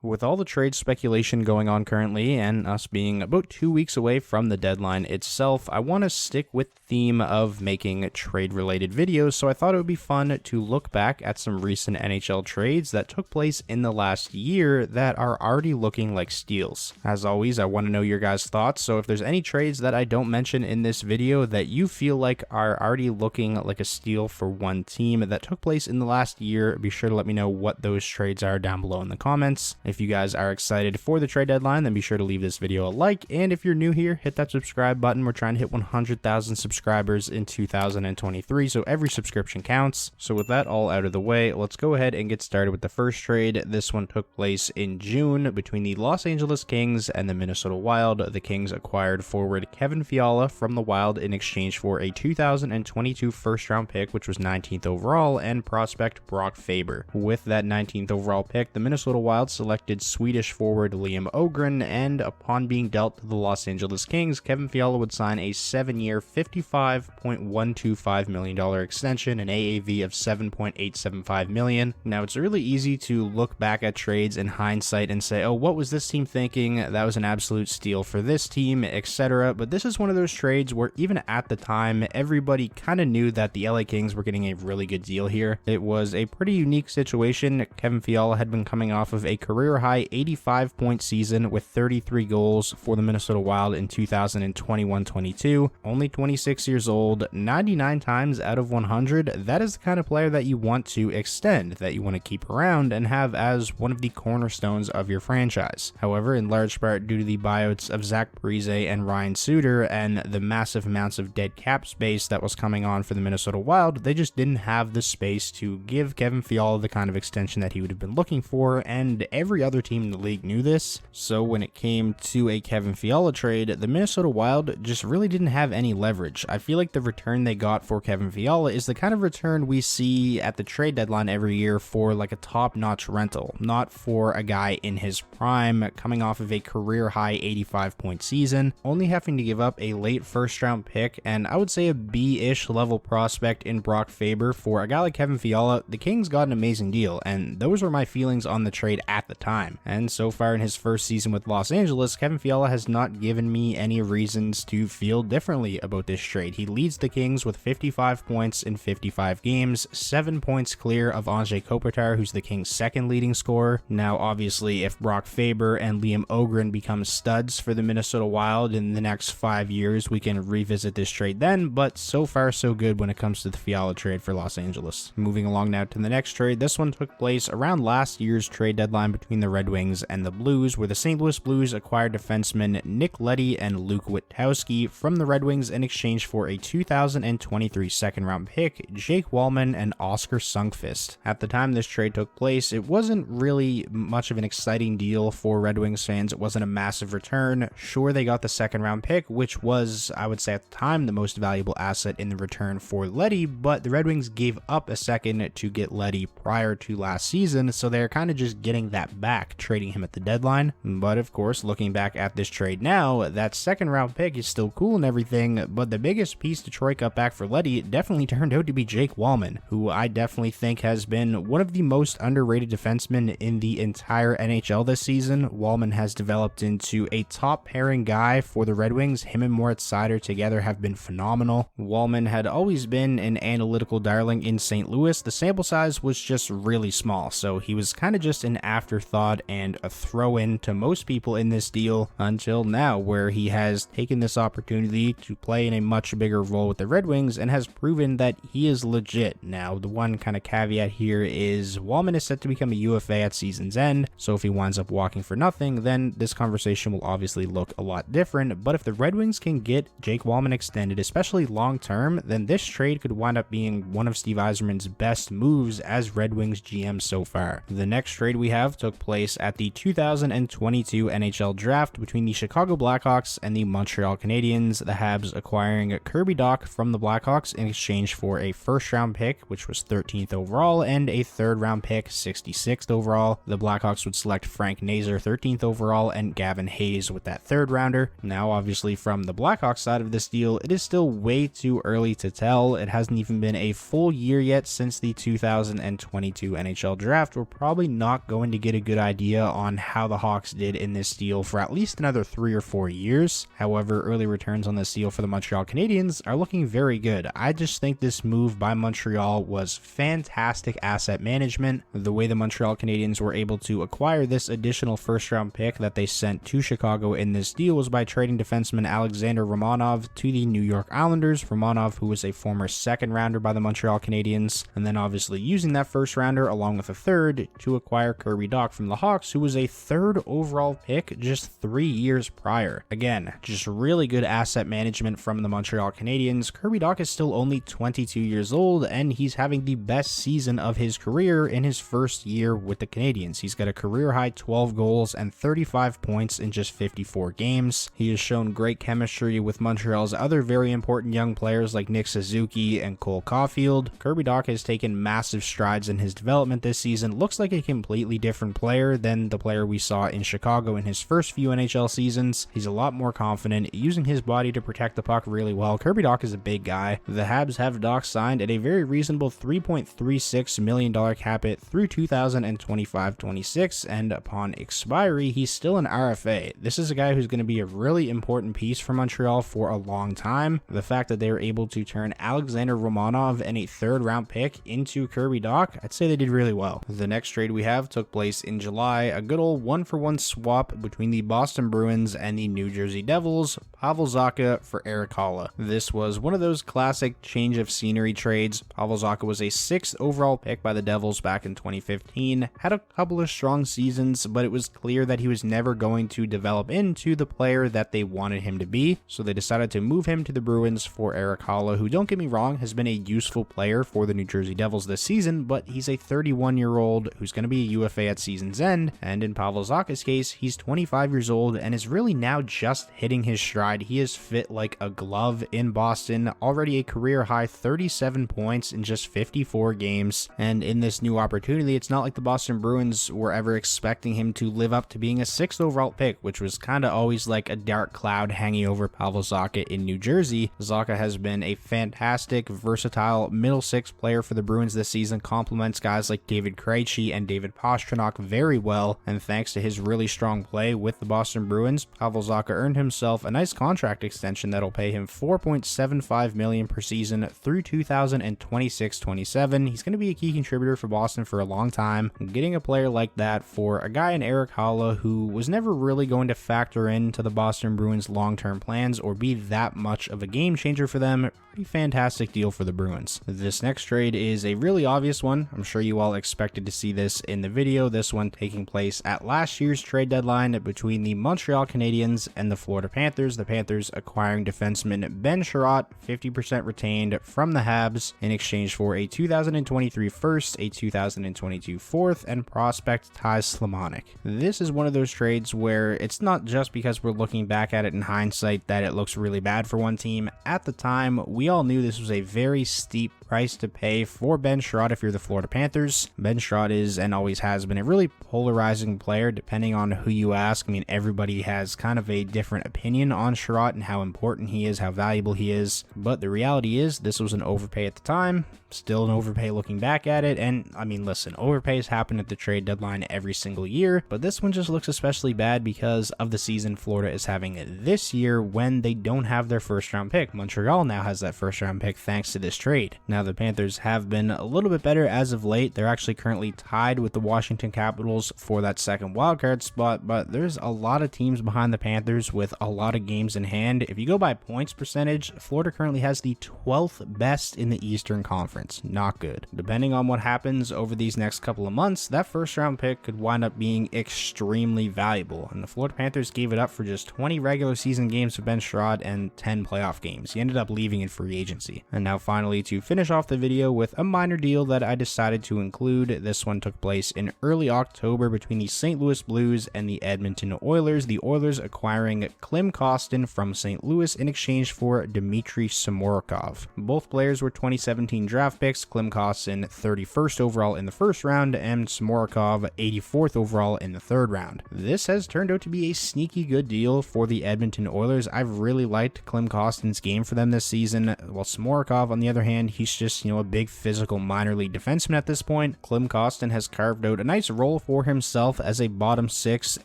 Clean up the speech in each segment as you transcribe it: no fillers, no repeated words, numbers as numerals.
With all the trade speculation going on currently and us being about 2 weeks away from the deadline itself, I want to stick with the theme of making trade-related videos, so I thought it would be fun to look back at some recent NHL trades that took place in the last year that are already looking like steals. As always, I want to know your guys' thoughts, so if there's any trades that I don't mention in this video that you feel like are already looking like a steal for one team that took place in the last year, be sure to let me know what those trades are down below in the comments. If you guys are excited for the trade deadline, then be sure to leave this video a like, and if you're new here, hit that subscribe button. We're trying to hit 100,000 subscribers in 2023, so every subscription counts. So with that all out of the way, let's go ahead and get started with the first trade. This one took place in June between the Los Angeles Kings and the Minnesota Wild. The Kings acquired forward Kevin Fiala from the Wild in exchange for a 2022 first-round pick, which was 19th overall, and prospect Brock Faber. With that 19th overall pick, the Minnesota Wild selected Swedish forward Liam Öhgren, and upon being dealt to the Los Angeles Kings, Kevin Fiala would sign a 7-year, $55.125 million extension, an AAV of $7.875 million. Now, it's really easy to look back at trades in hindsight and say, oh, what was this team thinking? That was an absolute steal for this team, etc. But this is one of those trades where even at the time, everybody kind of knew that the LA Kings were getting a really good deal here. It was a pretty unique situation. Kevin Fiala had been coming off of a career-high 85-point season with 33 goals for the Minnesota Wild in 2021-22. Only 26 years old, 99 times out of 100. That is the kind of player that you want to extend, that you want to keep around and have as one of the cornerstones of your franchise. However, in large part due to the buyouts of Zach Parise and Ryan Suter and the massive amounts of dead cap space that was coming on for the Minnesota Wild, they just didn't have the space to give Kevin Fiala the kind of extension that he would have been looking for, and every other team in the league knew this. So when it came to a Kevin Fiala trade, the Minnesota Wild just really didn't have any leverage. I feel like the return they got for Kevin Fiala is the kind of return we see at the trade deadline every year for like a top-notch rental, not for a guy in his prime coming off of a career-high 85-point season, only having to give up a late first-round pick and I would say a B-ish level prospect in Brock Faber. For a guy like Kevin Fiala, the Kings got an amazing deal, and those were my feelings on the trade at the time. And so far in his first season with Los Angeles, Kevin Fiala has not given me any reasons to feel differently about this trade. He leads the Kings with 55 points in 55 games, 7 points clear of Anze Kopitar, who's the Kings' second leading scorer. Now, obviously, if Brock Faber and Liam Öhgren become studs for the Minnesota Wild in the next 5 years, we can revisit this trade then, but so far so good when it comes to the Fiala trade for Los Angeles. Moving along now to the next trade. This one took place around last year's trade deadline between the Red Wings and the Blues, where the St. Louis Blues acquired defensemen Nick Leddy and Luke Witkowski from the Red Wings in exchange for a 2023 second-round pick, Jake Wallman, and Oscar Sundqvist. At the time this trade took place, it wasn't really much of an exciting deal for Red Wings fans. It wasn't a massive return. Sure, they got the second-round pick, which was, I would say at the time, the most valuable asset in the return for Leddy, but the Red Wings gave up a second to get Leddy prior to last season, so they're kind of just getting that back, trading him at the deadline. But of course, looking back at this trade now, that second round pick is still cool and everything, but the biggest piece Detroit got back for Leddy definitely turned out to be Jake Wallman, who I definitely think has been one of the most underrated defensemen in the entire NHL this season. Wallman has developed into a top pairing guy for the Red Wings. Him and Moritz Seider together have been phenomenal. Wallman had always been an analytical darling in St. Louis. The sample size was just really small, so he was kind of just an afterthought and a throw-in to most people in this deal until now, where he has taken this opportunity to play in a much bigger role with the Red Wings and has proven that he is legit. Now, the one kind of caveat here is Wallman is set to become a UFA at season's end, so if he winds up walking for nothing, then this conversation will obviously look a lot different. But if the Red Wings can get Jake Wallman extended, especially long-term, then this trade could wind up being one of Steve Yzerman's best moves as Red Wings GM so far. The next trade we have took place at the 2022 NHL Draft between the Chicago Blackhawks and the Montreal Canadiens, the Habs acquiring Kirby Dock from the Blackhawks in exchange for a first-round pick, which was 13th overall, and a third-round pick, 66th overall. The Blackhawks would select Frank Nazar, 13th overall, and Gavin Hayes with that third-rounder. Now, obviously, from the Blackhawks side of this deal, it is still way too early to tell. It hasn't even been a full year yet since the 2022 NHL Draft. We're probably not going to get a good good idea on how the Hawks did in this deal for at least another 3 or 4 years. However, early returns on this deal for the Montreal Canadiens are looking very good. I just think this move by Montreal was fantastic asset management. The way the Montreal Canadiens were able to acquire this additional first-round pick that they sent to Chicago in this deal was by trading defenseman Alexander Romanov to the New York Islanders. Romanov, who was a former second-rounder by the Montreal Canadiens, and then obviously using that first-rounder along with a third to acquire Kirby Dock from the Hawks, who was a third overall pick just 3 years prior. Again, just really good asset management from the Montreal Canadiens. Kirby Dock is still only 22 years old, and he's having the best season of his career in his first year with the Canadiens. He's got a career-high 12 goals and 35 points in just 54 games. He has shown great chemistry with Montreal's other very important young players like Nick Suzuki and Cole Caulfield. Kirby Dock has taken massive strides in his development this season. Looks like a completely different player than the player we saw in Chicago in his first few NHL seasons. He's a lot more confident, using his body to protect the puck really well. Kirby Dock is a big guy. The Habs have Dock signed at a very reasonable $3.36 million cap hit through 2025-26, and upon expiry, he's still an RFA. This is a guy who's going to be a really important piece for Montreal for a long time. The fact that they were able to turn Alexander Romanov and a third-round pick into Kirby Dock, I'd say they did really well. The next trade we have took place in July, a good old one-for-one swap between the Boston Bruins and the New Jersey Devils. Pavel Zacha for Erik Haula. This was one of those classic change of scenery trades. Pavel Zacha was a 6th overall pick by the Devils back in 2015, had a couple of strong seasons, but it was clear that he was never going to develop into the player that they wanted him to be, so they decided to move him to the Bruins for Erik Haula, who, don't get me wrong, has been a useful player for the New Jersey Devils this season, but he's a 31-year-old who's going to be a UFA at season's end, and in Pavel Zacha's case, he's 25 years old and is really now just hitting his stride. He is fit like a glove in Boston, already a career-high 37 points in just 54 games, and in this new opportunity, it's not like the Boston Bruins were ever expecting him to live up to being a 6th overall pick, which was kind of always like a dark cloud hanging over Pavel Zacha in New Jersey. Zacha has been a fantastic, versatile middle six player for the Bruins this season, complements guys like David Krejci and David Pastrnak very well, and thanks to his really strong play with the Boston Bruins, Pavel Zacha earned himself a nice contract extension that'll pay him $4.75 million per season through 2026-27. He's going to be a key contributor for Boston for a long time. Getting a player like that for a guy in Erik Haula who was never really going to factor into the Boston Bruins' long-term plans or be that much of a game changer for them, pretty fantastic deal for the Bruins. This next trade is a really obvious one. I'm sure you all expected to see this in the video. This one taking place at last year's trade deadline between the Montreal Canadiens and the Florida Panthers. The Panthers acquiring defenseman Ben Chiarot, 50% retained from the Habs in exchange for a 2023 first, a 2022 fourth, and prospect Ty Slamanik. This is one of those trades where it's not just because we're looking back at it in hindsight that it looks really bad for one team. At the time, we all knew this was a very steep price to pay for Ben Chiarot if you're the Florida Panthers. Ben Chiarot is and always has been a really polarizing player depending on who you ask. I mean, everybody has kind of a different opinion on Chiarot and how important he is, how valuable he is, but the reality is this was an overpay at the time, still an overpay looking back at it, and I mean, listen, overpays happen at the trade deadline every single year, but this one just looks especially bad because of the season Florida is having this year when they don't have their first round pick. Montreal now has that first round pick thanks to this trade. Now, the Panthers have been a little bit better as of late. They're actually currently tied with the Washington Capitals for that second wildcard spot, but there's a lot of teams behind the Panthers with a lot of games in hand. If you go by points percentage, Florida currently has the 12th best in the Eastern Conference. Not good. Depending on what happens over these next couple of months, that first round pick could wind up being extremely valuable, and the Florida Panthers gave it up for just 20 regular season games for Ben Chiarot and 10 playoff games. He ended up leaving in free agency. And now finally, to finish off the video with a minor deal that I decided to include. This one took place in early October between the St. Louis Blues and the Edmonton Oilers. The Oilers acquiring Clem Kocur from St. Louis in exchange for Dmitry Samorukov. Both players were 2017 draft draft picks, Clem Kocur 31st overall in the first round, and Samorukov 84th overall in the third round. This has turned out to be a sneaky good deal for the Edmonton Oilers. I've really liked Clem Kocur's game for them this season, while Samorukov, on the other hand, he's just, a big physical minor league defenseman at this point. Clem Kocur has carved out a nice role for himself as a bottom six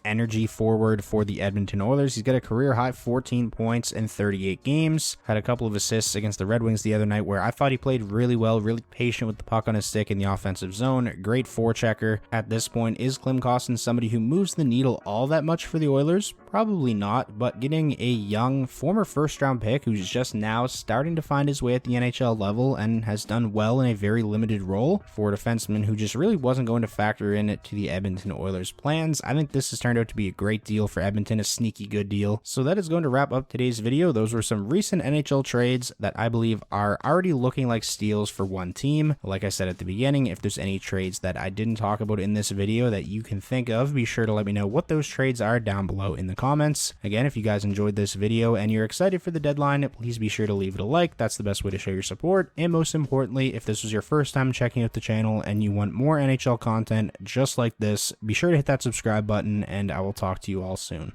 energy forward for the Edmonton Oilers. He's got a career high 14 points in 38 games, had a couple of assists against the Red Wings the other night where I thought he played really well, really patient with the puck on his stick in the offensive zone, great forechecker. At this point, is Clem Kocur somebody who moves the needle all that much for the Oilers? Probably not, but getting a young former first round pick who's just now starting to find his way at the NHL level and has done well in a very limited role for a defenseman who just really wasn't going to factor in to the Edmonton Oilers' plans. I think this has turned out to be a great deal for Edmonton, a sneaky good deal. So that is going to wrap up today's video. Those were some recent NHL trades that I believe are already looking like steals for one team. Like I said at the beginning, if there's any trades that I didn't talk about in this video that you can think of, be sure to let me know what those trades are down below in the comments. Again, if you guys enjoyed this video and you're excited for the deadline, please be sure to leave it a like. That's the best way to show your support. And most importantly, if this was your first time checking out the channel and you want more NHL content just like this, be sure to hit that subscribe button, and I will talk to you all soon.